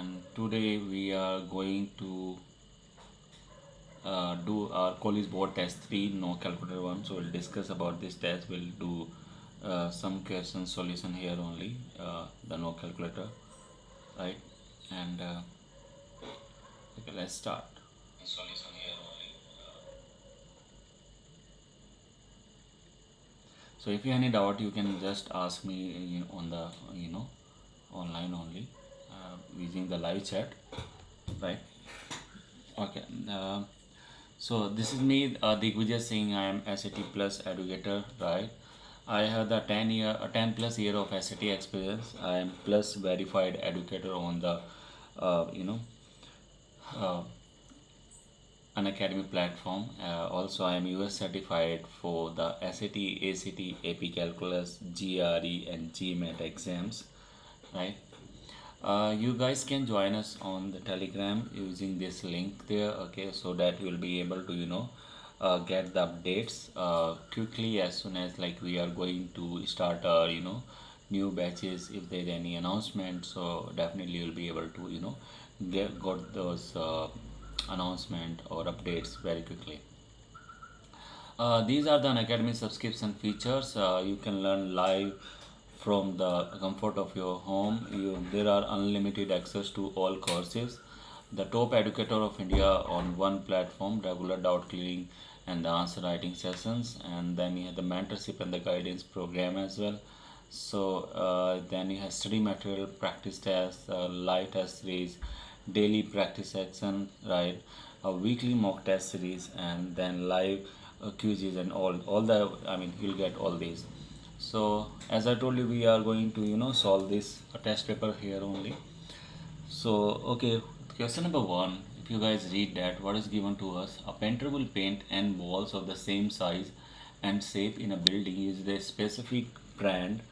and today we are going to do our college board test 3 no calculator 1. So we'll discuss about this test. We'll do some question solution here only, the no calculator, right? And okay, let's start. Solution here only. So if you have any doubt, you can just ask me on the online only, using the live chat, right? Okay. So this is me, Digvijay Singh. I am SAT plus educator, right? I have the 10 plus year of SAT experience. I am plus verified educator on the uh, Unacademy platform. Also, I am US certified for the SAT, ACT, AP Calculus, GRE, and GMAT exams, right? You guys can join us on the Telegram using this link there, okay, so that you will be able to get the updates quickly as soon as like we are going to start our new batches. If there is any announcement, so definitely you'll be able to got those announcement or updates very quickly. These are the Unacademy subscription features. You can learn live from the comfort of your home. There are unlimited access to all courses. The top educator of India on one platform, regular doubt clearing and the answer writing sessions, and then you have the mentorship and the guidance program as well. So then you have study material, practice tests, live test series, daily practice action, right? A weekly mock test series, and then live quizzes and all the you'll get all these. So as I told you, we are going to solve this test paper here only. So okay, question number 1, if you guys read that, what is given to us: a painter will paint n walls of the same size and shape in a building using a specific brand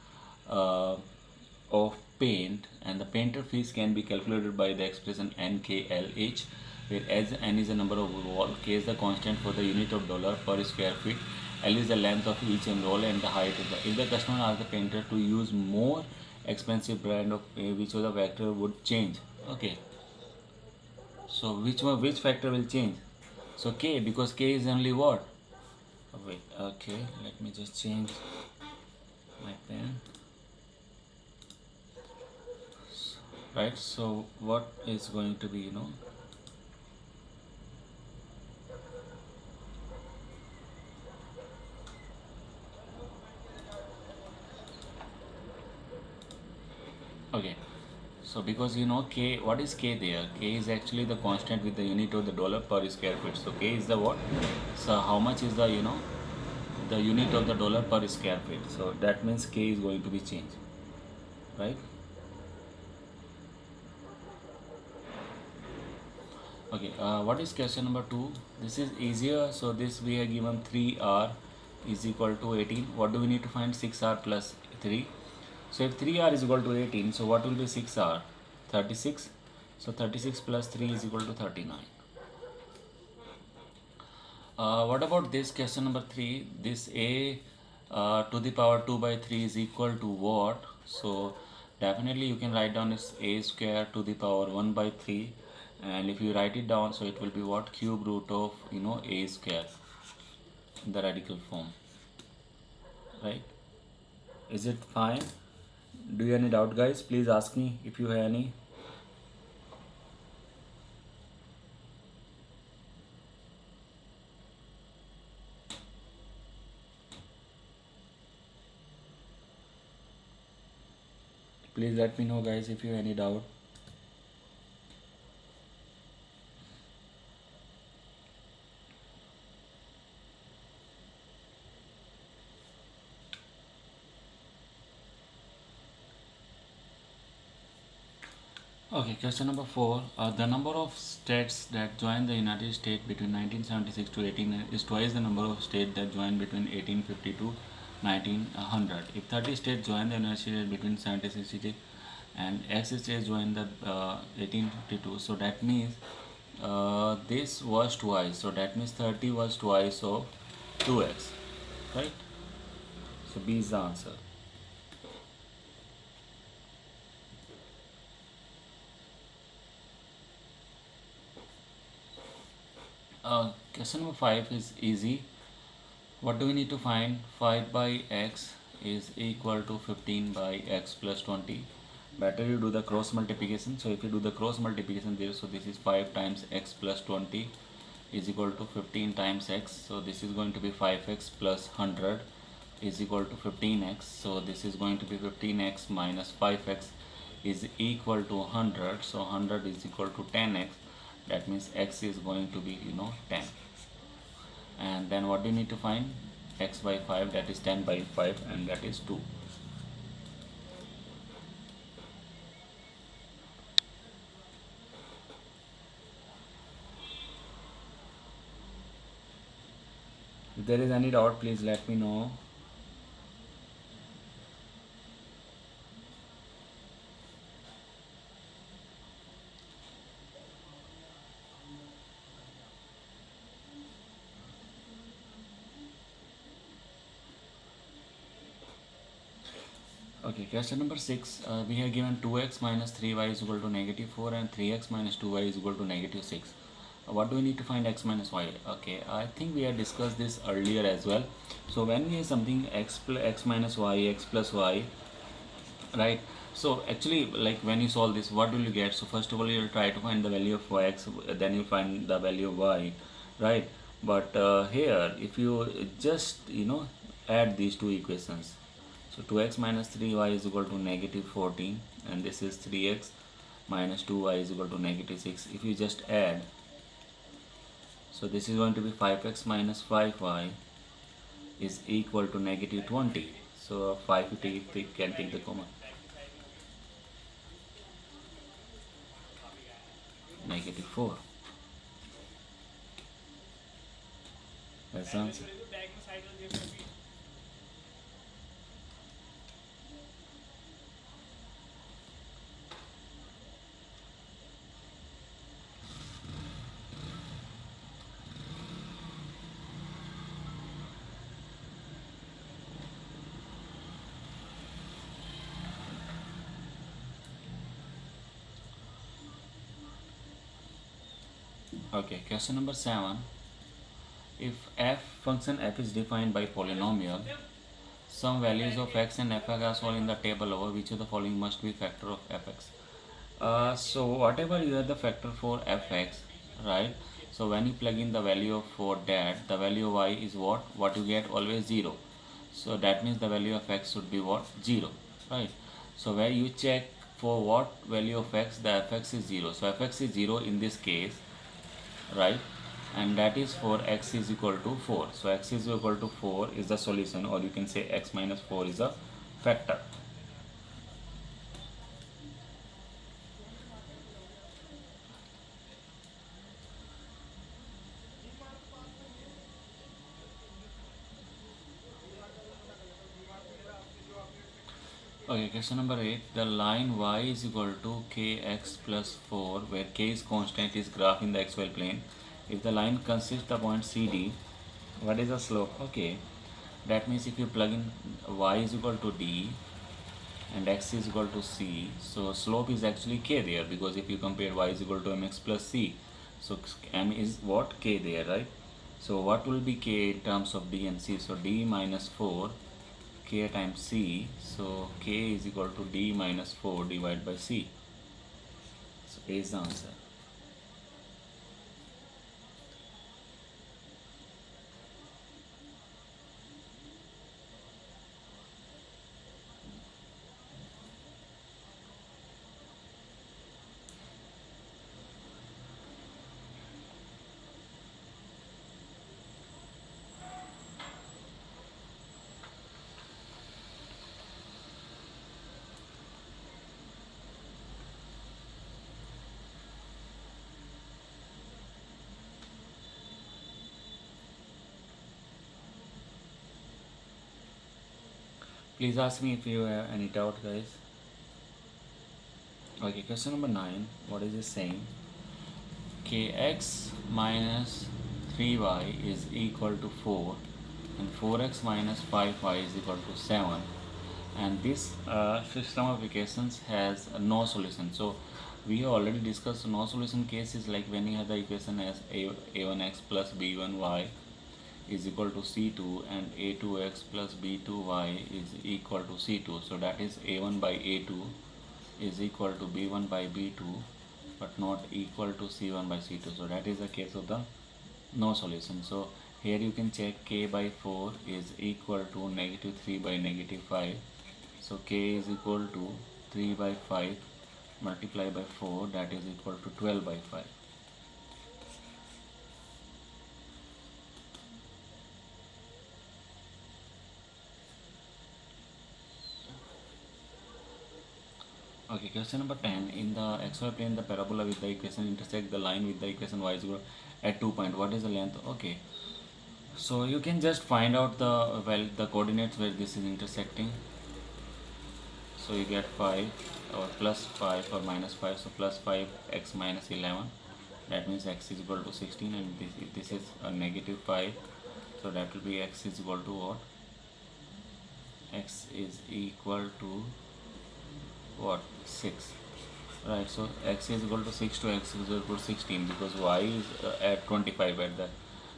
of paint, and the painter fees can be calculated by the expression NKLH, where as n is the number of wall, k is the constant for the unit of dollar per square feet, L is the length of each enroll, and the height is the. If the customer asks the painter to use more expensive brand of which of the factor would change? Okay. So which factor will change? So k, because k is only what? Oh, wait. Okay. Let me just change my pen. Right. So what is going to be okay. So because k, what is k there? K is actually the constant with the unit of the dollar per square feet. So k is the what? So how much is the the unit of the dollar per square feet? So that means k is going to be changed, right? Okay. What is question number 2? This is easier. So this we are given 3r is equal to 18. What do we need to find? 6r plus 3. So if 3r is equal to 18, so what will be 6r? 36. So 36 plus 3 is equal to 39. What about this question number 3? This a to the power 2 by 3 is equal to what? So definitely you can write down as a square to the power 1 by 3, and if you write it down, so it will be what? Cube root of a square in the radical form, right? Is it fine? Do you have any doubt, guys? Please ask me if you have any. Please let me know, guys, if you have any doubt. Okay, question number 4. The number of states that joined the United States between 1976 to 18 is twice the number of states that joined between 1850 to 1900. If 30 states joined the United States between 1760 and X states joined the 1852, so that means this was twice. So that means 30 was twice of 2x, right? So B is the answer. Question number 5 is easy. What do we need to find? 5 by x is equal to 15 by x plus 20. Better you do the cross multiplication. So if you do the cross multiplication there, so this is 5 times x plus 20 is equal to 15 times x. So this is going to be 5x plus 100 is equal to 15x. So this is going to be 15x minus 5x is equal to 100. So 100 is equal to 10x. That means x is going to be 10. And then what do you need to find? X by 5, that is 10 by 5, and that is 2. If there is any doubt, please let me know. Okay, question number 6. We have given 2x minus 3y is equal to negative 4 and 3x minus 2y is equal to negative 6. What do we need to find x minus y? Okay, I think we have discussed this earlier as well. So when we have something x minus y, x plus y, right? So actually, like when you solve this, what will you get? So first of all, you'll try to find the value of x, then you find the value of y, right? But here, if you just add these two equations, so 2x minus 3y is equal to negative 14, and this is 3x minus 2y is equal to negative 6. If you just add, so this is going to be 5x minus 5y is equal to negative 20. So 5 can take the common. Negative 4. That's the answer. Okay, question number 7. If function f is defined by polynomial, some values of x and fx are shown in the table over, which of the following must be factor of fx? So whatever you have the factor for fx, right? So when you plug in the value for that, the value of y is what you get always 0. So that means the value of x should be what? 0, right? So where you check for what value of x, the fx is 0. So fx is 0 in this case, right? And that is for x is equal to 4. So x is equal to 4 is the solution, or you can say x minus 4 is a factor. Okay, question number 8. The line y is equal to kx plus 4, where k is constant, is graph in the xy plane. If the line consists the point CD, what is the slope? Okay, that means if you plug in y is equal to d and x is equal to c, so slope is actually k there, because if you compare y is equal to mx plus c, so m is what? K there, right? So what will be k in terms of d and c? So d minus 4 k times c, so k is equal to d minus 4 divided by c. So A is the answer. Please ask me if you have any doubt, guys. Okay, question number 9. What is it saying? Kx minus 3y is equal to 4 and 4x minus 5y is equal to 7, and this system of equations has no solution. So We have already discussed no solution cases, like when you have the equation as a1x plus b1y is equal to c2 and a2x plus b2y is equal to c2. So that is a1 by a2 is equal to b1 by b2 but not equal to c1 by c2. So that is the case of the no solution. So here you can check k by 4 is equal to negative 3 by negative 5. So k is equal to 3 by 5 multiplied by 4, that is equal to 12 by 5. Okay, question number 10. In the xy plane, the parabola with the equation intersect the line with the equation y is equal at 2 point. What is the length? Okay, so you can just find out the coordinates where this is intersecting. So you get 5 or plus 5 or minus 5. So plus 5 x minus 11. That means x is equal to 16, and this is a negative 5. So that will be x is equal to what? X is equal to what? 6. Right, so x is equal to 6 to x is equal to 16 because y is at 25 at the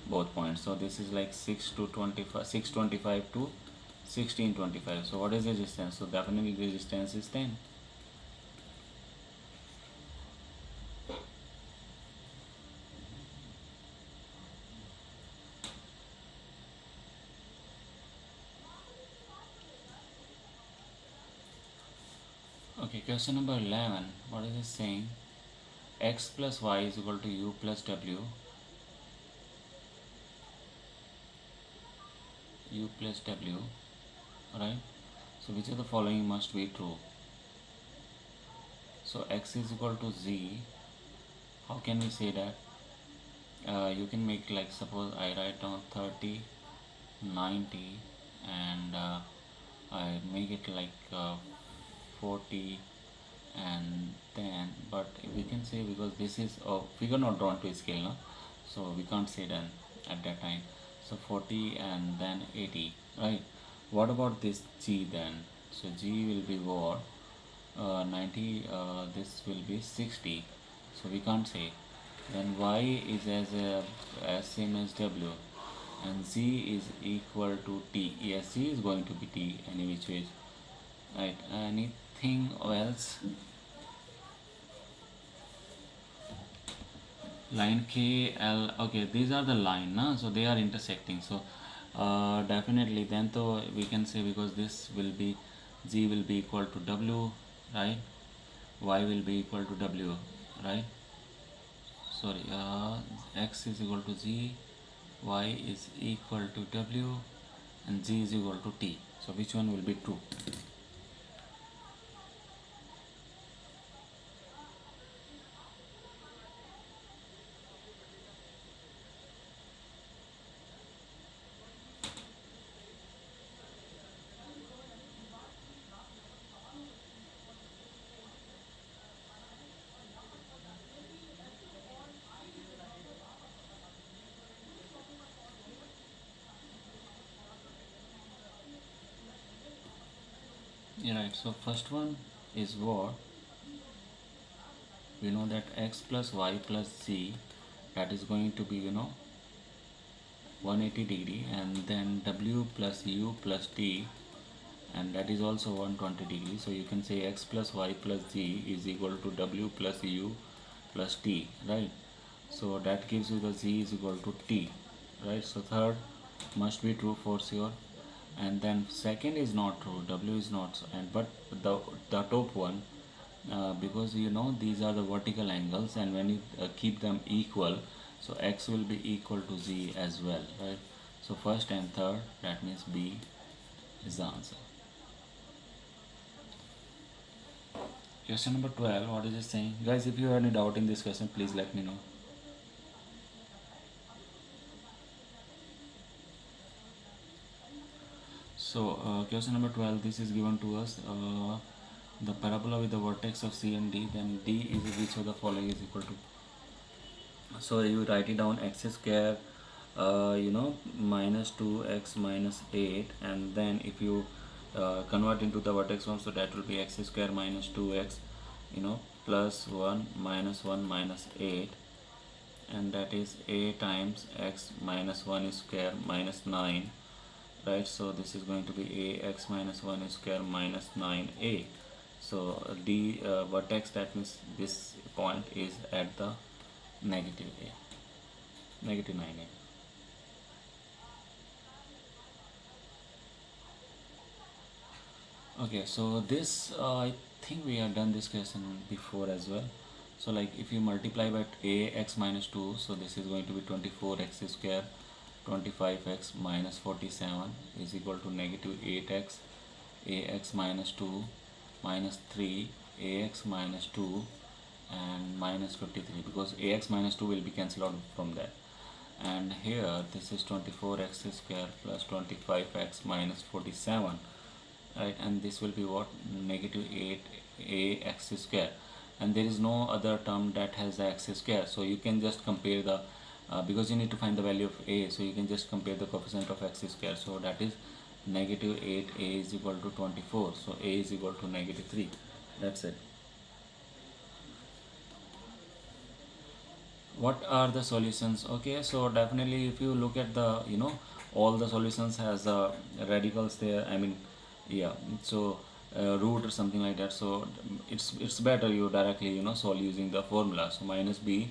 both points. So this is like 6 to 25, 625 to 1625. So what is the resistance? So definitely the resistance is 10. Okay, question number 11. What is it saying? X plus y is equal to u plus w. U plus w, right? So which of the following must be true? So x is equal to z. How can we say that? You can make, like, suppose I write down 30, 90, and I make it like 40 and 10, but we can say, because this is a figure not drawn to scale, no? So we can't say that at that time. So 40 and then 80, right? What about this g then? So g will be what? 90, this will be 60. So we can't say. Then y is as same as w, and z is equal to t. Yes, z is going to be t any which ways, right? Anything else? Line k l. Okay, these are the line, na? So they are intersecting. So definitely then to we can say, because this will be z will be equal to w, right? Y will be equal to w, right? Sorry, x is equal to z, y is equal to w, and z is equal to t. So which one will be true? Yeah, right. So first one is what? We know that x plus y plus z, that is going to be 180 degree, and then w plus u plus t, and that is also 120 degree. So you can say x plus y plus z is equal to w plus u plus t, right? So that gives you the z is equal to t, right? So third must be true for sure, and then second is not true, w is not, and but the top one, because these are the vertical angles, and when you keep them equal, so x will be equal to z as well, right? So first and third, that means B is the answer. Question number 12. What is it saying? Guys, if you have any doubt in this question, please let me know. So question number 12, this is given to us, the parabola with the vertex of C and D, then D is which of the following is equal to. So you write it down, x square minus 2x minus 8, and then if you convert into the vertex form, so that will be x square minus 2x plus 1 minus 8, and that is a times x minus 1 square minus 9, right? So this is going to be a x minus 1 square minus 9a. So d vertex, that means this point is at the negative a, negative 9a. Okay, so this I think we have done this question before as well. So like if you multiply by a x minus 2, so this is going to be 24x square 25x minus 47 is equal to negative 8x ax minus 2 minus 3 ax minus 2 and minus 53, because ax minus 2 will be cancelled out from that. And here this is 24x square plus 25x minus 47, right? And this will be what? Negative 8 ax square, and there is no other term that has the x square, so you can just compare the because you need to find the value of a, so you can just compare the coefficient of x square. So that is negative 8a is equal to 24, so a is equal to negative 3. That's it. What are the solutions? Okay, so definitely if you look at the all the solutions has radicals there, I mean, yeah, so root or something like that, so it's better you directly solve using the formula. So minus b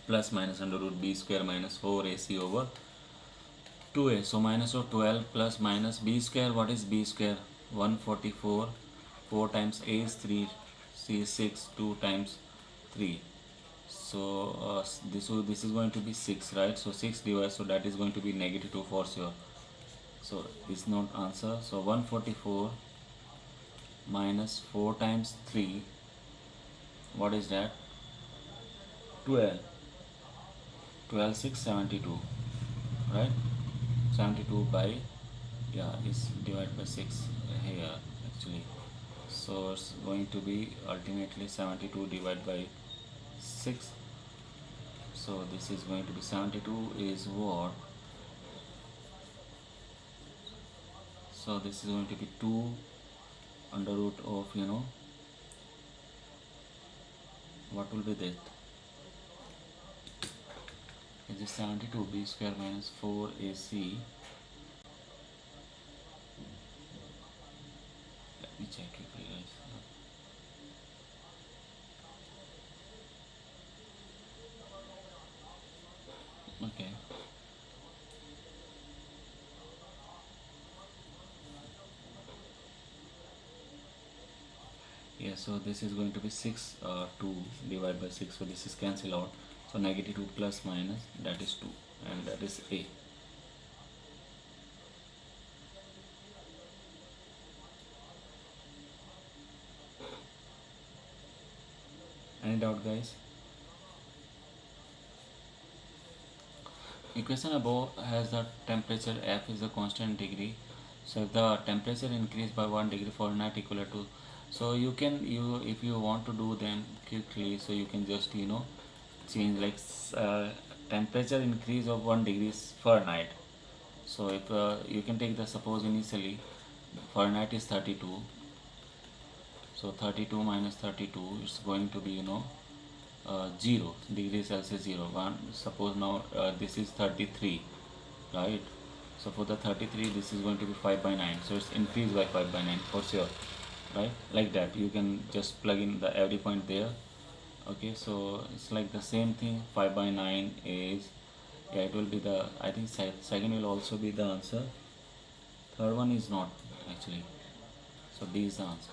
plus minus under root b square minus 4ac over 2a. So minus of 12 plus minus b square, what is b square? 144, 4 times a is 3, c is 6, 2 times 3. So this is going to be 6, right? So 6 divided, so that is going to be negative 2 for sure. So it's not answer. So 144 minus 4 times 3, what is that? 12. 12 6 72, right? 72 by, yeah, is divided by 6 here actually. So it's going to be ultimately 72 divided by 6. So this is going to be 72 is what? So this is going to be 2 under root of what will be that? Is it 72 b square minus 4ac? Let me check it for you guys. Okay. Yeah, so this is going to be 6 2 divided by 6, so this is cancel out. So negative 2 plus minus, that is 2, and that is a. Any doubt, guys? Equation above has the temperature F is a constant degree. So if the temperature increase by 1 degree Fahrenheit equal to, so you can if you want to do them quickly, so you can just change like temperature increase of 1 degree Fahrenheit. So if you can take the, suppose initially Fahrenheit is 32, so 32 minus 32 is going to be 0 degrees Celsius 0 1. Suppose now this is 33, right? So for the 33 this is going to be 5 by 9, so it's increased by 5 by 9 for sure, right? Like that you can just plug in the every point there. Okay, so it's like the same thing. 5 by 9 is, yeah, it will be the, I think second will also be the answer, third one is not actually, so D is the answer.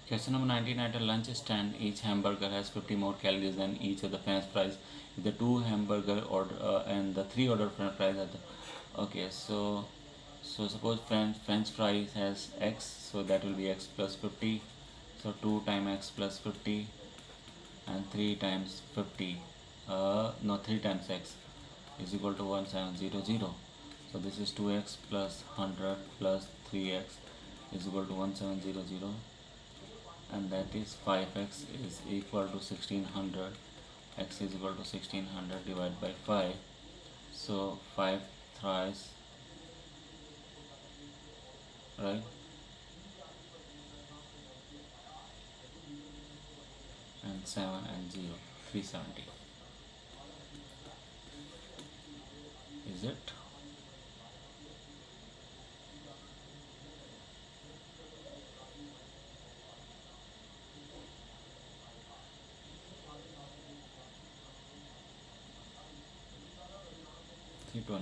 Question number 19. At a lunch stand, each hamburger has 50 more calories than each of the French fries. If the 2 hamburger order and the 3 order French fries are the, okay, so suppose French fries has x, so that will be x plus 50. So 2 times x plus 50 and 3 times 50. No, 3 times x is equal to 1700. So this is 2x plus 100 plus 3x is equal to 1700, and that is 5x is equal to 1600. X is equal to 1600 divided by 5. So 5 thrice, right? And 7 and 0, 370. Is it? $320.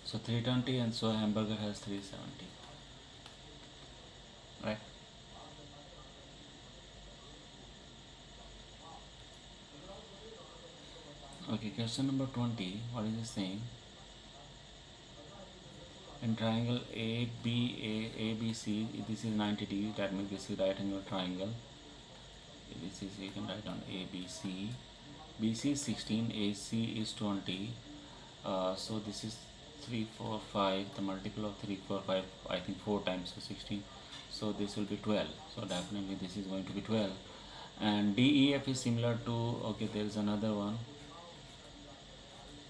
So 320, and so hamburger has 370, right? Okay, question number 20. What is it saying? In triangle ABC, this is 90 degrees. That means this is right angle triangle. This is, you can write on ABC. BC is 16, AC is 20. So this is 3, 4, 5. The multiple of 3, 4, 5, I think 4 times, so 16. So this will be 12. So definitely this is going to be 12. And DEF is similar to, okay, there is another one.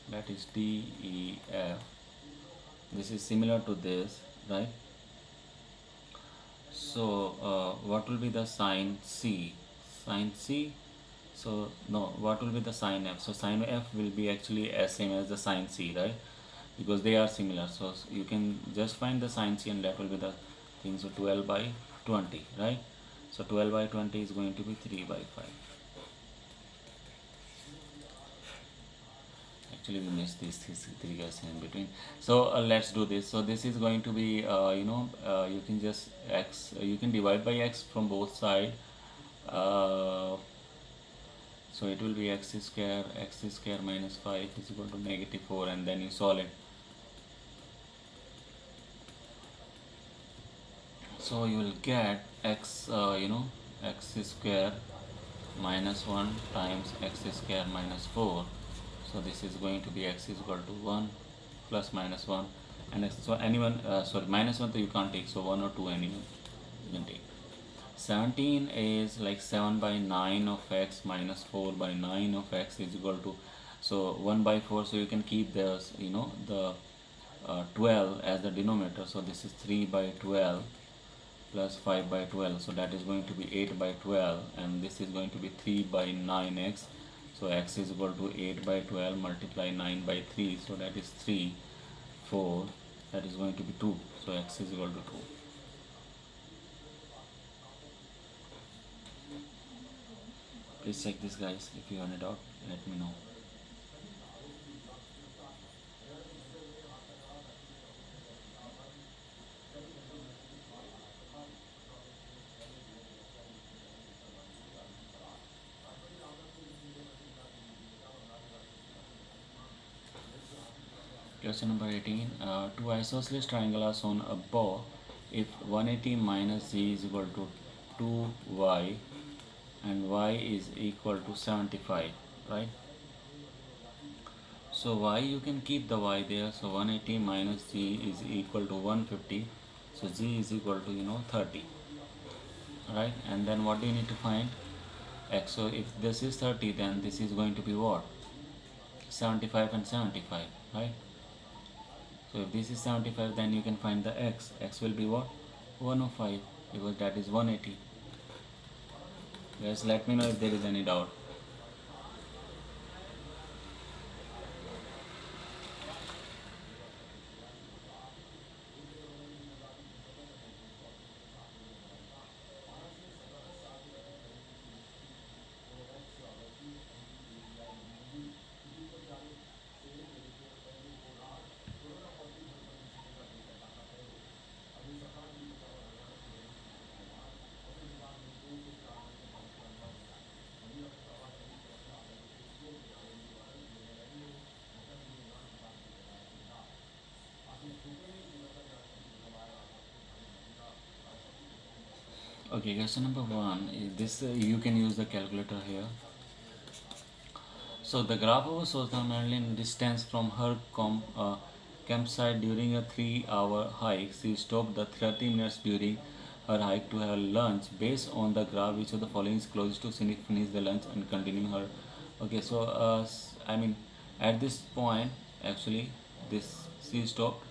That is DEF. This is similar to this, right? So what will be the sign C? Sign C. So no, what will be the sign F? So sign F will be actually as same as the sign C, right? Because they are similar. So you can just find the sign C, and that will be the thing. So 12 by 20, right? So 12 by 20 is going to be 3 by 5. Actually we missed these 3 guys in between. So let's do this. So this is going to be you can just x, you can divide by x from both sides. So it will be x square minus 5 is equal to negative 4, and then you solve it. So you will get x x square minus 1 times x square minus 4. So this is going to be x is equal to 1 plus minus 1, and x, so anyone minus 1 so you can't take, so 1 or 2 anyone you can take. 17 is like 7 by 9 of x minus 4 by 9 of x is equal to, so 1 by 4, so you can keep this, the 12 as the denominator. So this is 3 by 12 plus 5 by 12, so that is going to be 8 by 12, and this is going to be 3 by 9x. So x is equal to 8 by 12 multiply 9 by 3, so that is 3, 4, that is going to be 2. So x is equal to 2. Please check this, guys. If you have any doubt, let me know. Question number 18. Two isosceles triangles are shown above. If 180 minus z is equal to 2y and y is equal to 75, right? So y, you can keep the y there. So 180 minus z is equal to 150. So z is equal to 30, right? And then what do you need to find? X. So if this is 30, then this is going to be what? 75 and 75, right? So if this is 75, then you can find the x. X will be what? 105, because that is 180. Guys, let me know if there is any doubt. Okay, question number 1 is this. You can use the calculator here. So the graph shows the Marilyn distance from her campsite during a 3-hour hike. She stopped the 30 minutes during her hike to have lunch. Based on the graph, which of the following is closest to finish the lunch and continue her. Okay, so I mean, at this point, actually, this she stopped.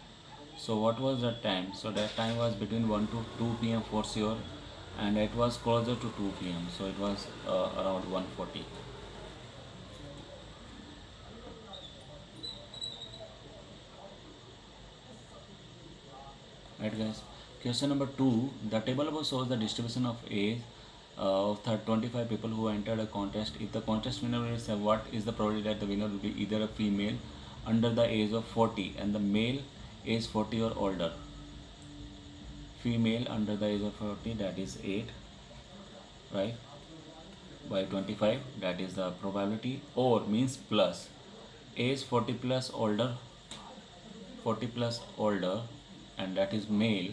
So what was the time? So that time was between 1 to 2 p.m. for sure, and it was closer to 2 p.m. So it was around 1:40. Right, guys. Question number 2. The table above shows the distribution of age of 25 people who entered a contest. If the contest winner is what is the probability that the winner will be either a female under the age of 40 and the male age 40 or older? Female under the age of 40, that is 8, right? By 25, that is the probability, or means plus age 40 plus older, 40 plus older, and that is male.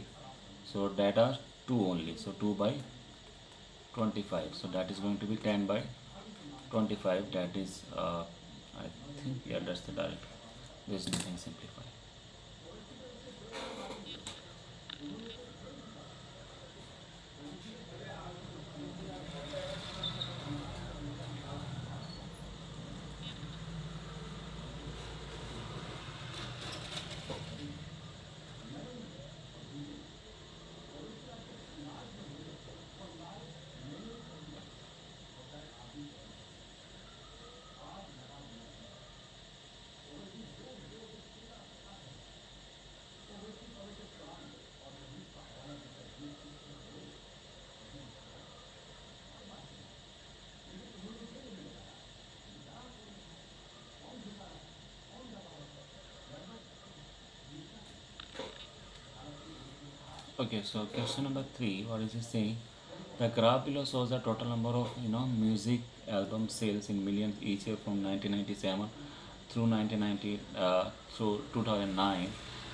So that are 2 only. So 2 by 25. So that is going to be 10 by 25. That is, I think, yeah, that's the direct. There's nothing simplified. Okay, so question number 3, what is it saying? The graph below shows the total number of music album sales in millions each year from 1997 through 1990 through 2009.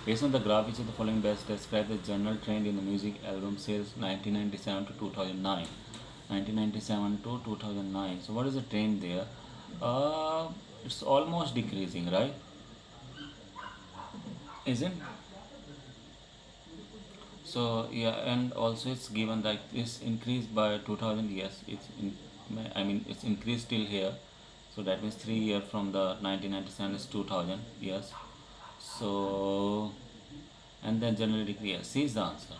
Based on the graph, which of the following best describe the general trend in the music album sales 1997 to 2009? 1997 to 2009. So what is the trend there? It's almost decreasing, right? Isn't? So yeah, and also it's given that it's increased by 2000. Yes, I mean it's increased till here. So that means 3 year from the 1997 is 2000. Yes. So and then generally decrease. Yes, C is the answer.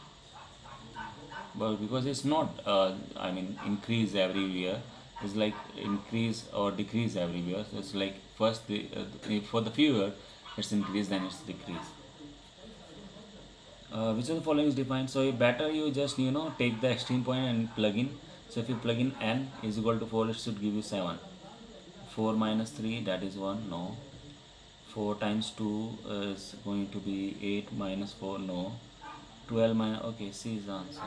But because it's not, I mean, increase every year. It's like increase or decrease every year. So it's like first for the few years it's increase, then it's decrease. Which of the following is defined? So better you just take the extreme point and plug in. So if you plug in n is equal to 4, it should give you 7. 4 minus 3, that is 1. No. 4 times 2 is going to be 8 minus 4. No. 12 minus, okay, C is the answer.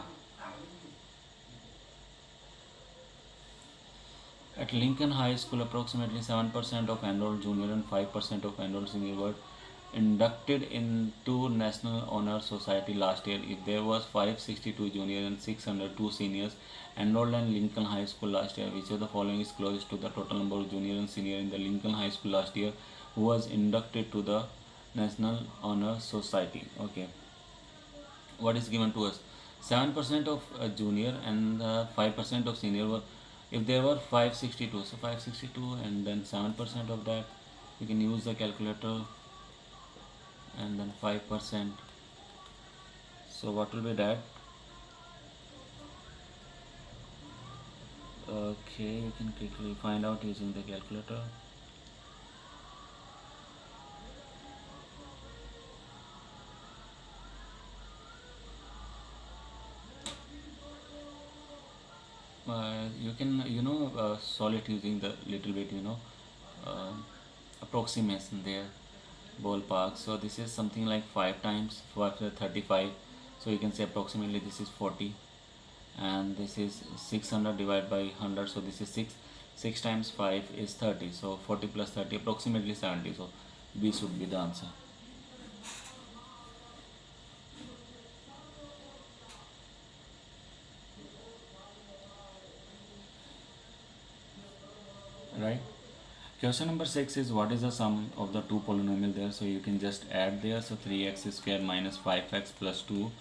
At Lincoln High School, approximately 7% of enrolled junior and 5% of enrolled senior were inducted into National Honor Society last year. If there was 562 junior and 602 seniors enrolled in Lincoln High School last year, which of the following is closest to the total number of junior and senior in the Lincoln High School last year who was inducted to the National Honor Society? Okay, what is given to us? 7% of junior and 5% of senior were, if there were 562, so 562 and then 7% of that, you can use the calculator, and then 5%. So what will be that? Okay, you can quickly find out using the calculator. You can solve it using the little bit uh, approximation there, ballpark. So this is something like 5 times 35. So you can say approximately this is 40, and this is 600 divided by 100. So this is 6 times 5 is 30. So 40 plus 30, approximately 70. So B should be the answer. Right. Question number 6 is what is the sum of the two polynomial there. So you can just add there. So 3x square minus 5x plus 2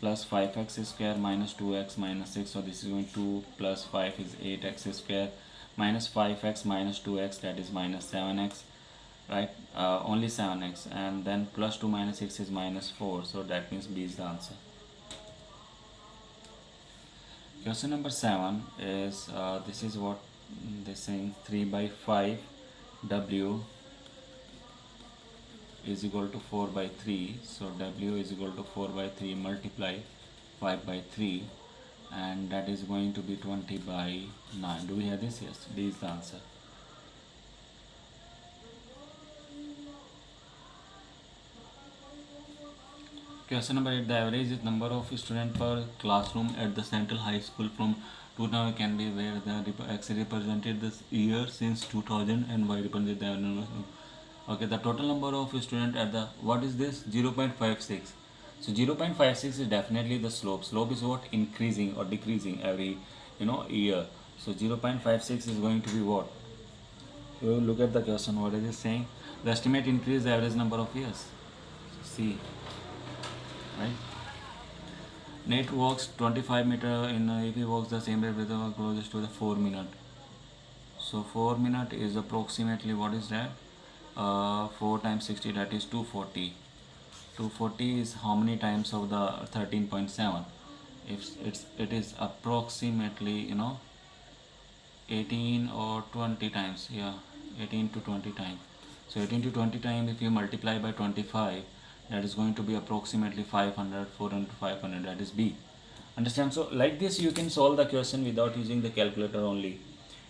plus 5x square minus 2x minus 6. So this is going 2 plus 5 is 8x square minus 5x minus 2x, that is minus 7x, right? Only 7x, and then plus 2 minus 6 is minus 4. So that means B is the answer. Question number 7 is this is what they're saying, 3 by 5 W is equal to 4 by 3. So W is equal to 4 by 3 multiply 5 by 3, and that is going to be 20 by 9. Do we have this? Yes, D is the answer. Question number 8, the average number of students per classroom at the Central High School from 2000 can be where the X represented this year since 2000 and Y represented the number. Okay, the total number of students at the, what is this? 0.56. So 0.56 is definitely the slope. Slope is what? Increasing or decreasing every year. So 0.56 is going to be what? We will look at the question. What is it saying? The estimate increase the average number of years. C. Right? Nate walks 25 meter in if he walks the same rate with the closest to the 4 minute. So 4 minute is approximately, what is that? 4 times 60, that is 240. 240 is how many times of the 13.7? If it is approximately 18 or 20 times. Yeah, 18 to 20 times. So 18 to 20 times, if you multiply by 25, that is going to be approximately 500, 400 to 500, that is B. Understand? So like this you can solve the question without using the calculator only.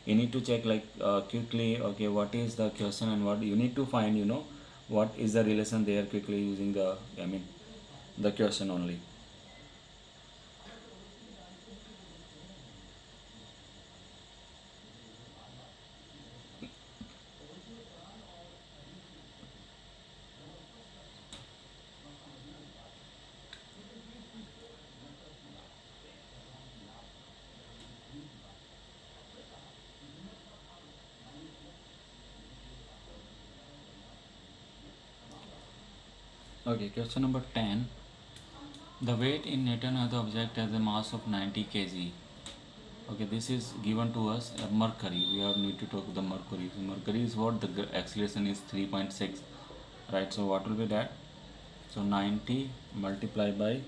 You need to check like quickly, okay, what is the question and what you need to find, what is the relation there quickly using the the question only. Okay, question number 10. The weight in Newton of the object has a mass of 90 kg. Okay, this is given to us mercury. We need to talk the mercury. So mercury is what? The acceleration is 3.6, right? So what will be that? So 90 multiplied by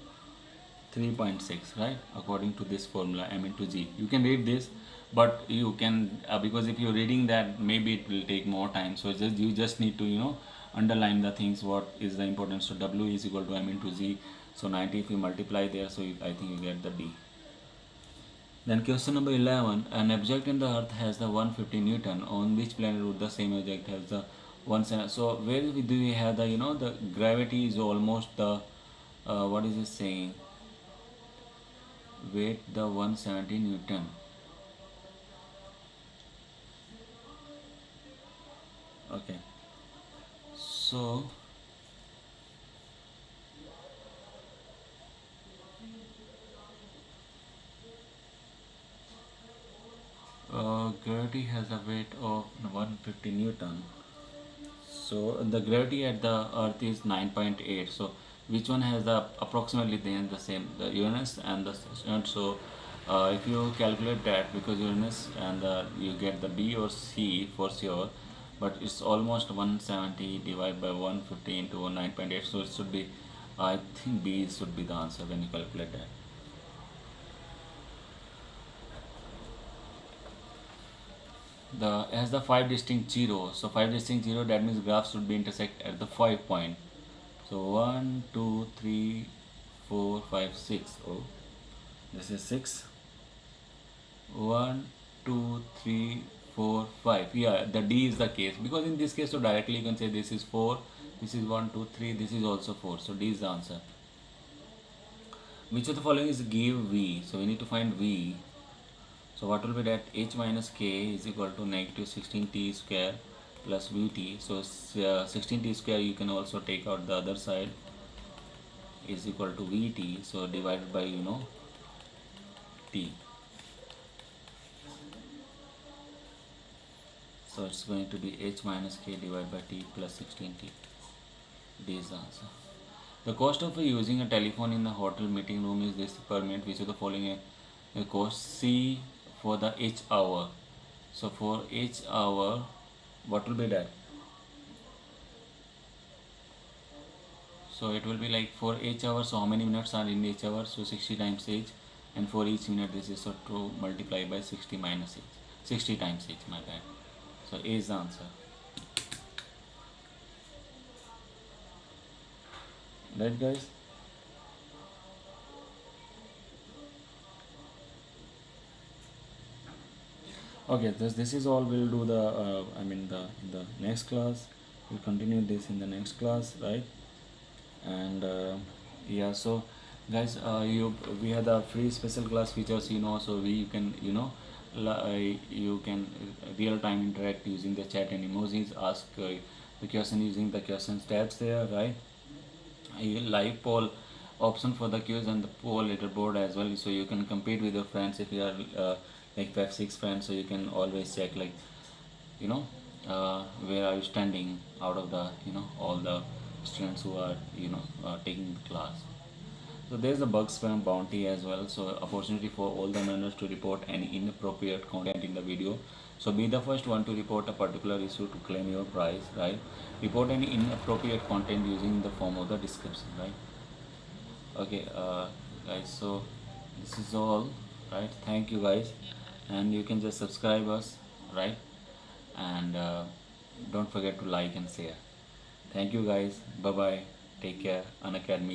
3.6, right? According to this formula, m into g. You can read this, but you can because if you're reading that, maybe it will take more time. So you just need to underline the things what is the importance. So W is equal to m into g. So 90 if you multiply there, so I think you get the D. Then question number 11, an object in the earth has the 150 Newton. On which planet would the same object has the 170? So where do we have the the gravity is almost the what is it saying? Weight the 170 Newton. Okay. So gravity has a weight of 150 Newton. So the gravity at the earth is 9.8. So which one has the approximately the same, the Uranus and the Saturn? So if you calculate that, because Uranus and you get the B or C for sure, but it's almost 170 divided by 150 into 9.8. So it should be, I think B should be the answer when you calculate that. Has the 5 distinct zeros. So 5 distinct zero, that means graph should be intersect at the 5 point. So 1, 2, 3, 4, 5, 6. Oh, this is 6. 1, 2, 3, 4, 5. Yeah, the D is the case, because in this case, so directly you can say this is 4, this is 1, 2, 3, this is also 4. So D is the answer. Which of the following is give V? So we need to find V. So what will be that? H minus K is equal to negative 16t square plus Vt. So 16t square you can also take out the other side, is equal to Vt. So divided by T. So it's going to be h minus k divided by t plus 16t. This is the answer. The cost of using a telephone in the hotel meeting room is this per minute. Which of the following a cost? C for the each hour. So for each hour, what will be that? So it will be like for each hour. So how many minutes are in each hour? So 60 times each, and for each minute this is so to multiply by 60 minus each. 60 times each. My bad. So A is the answer. Right, guys? Okay, this is all. We'll do the the next class. We'll continue this in the next class, right? And yeah, so guys, we have the free special class features, so we can, you can real time interact using the chat and emojis, ask the question using the questions tabs there, right? You live poll option for the quiz and the poll leaderboard as well, so you can compete with your friends if you are like 5-6 friends, so you can always check like, you know where are you standing out of the, all the students who are, taking the class. So there's a bug spam bounty as well, so opportunity for all the learners to report any inappropriate content in the video. So be the first one to report a particular issue to claim your prize, right? Report any inappropriate content using the form of the description, right? Okay, guys, so this is all, right? Thank you, guys, and you can just subscribe us, right? And don't forget to like and share. Thank you, guys. Bye bye. Take care. Unacademy.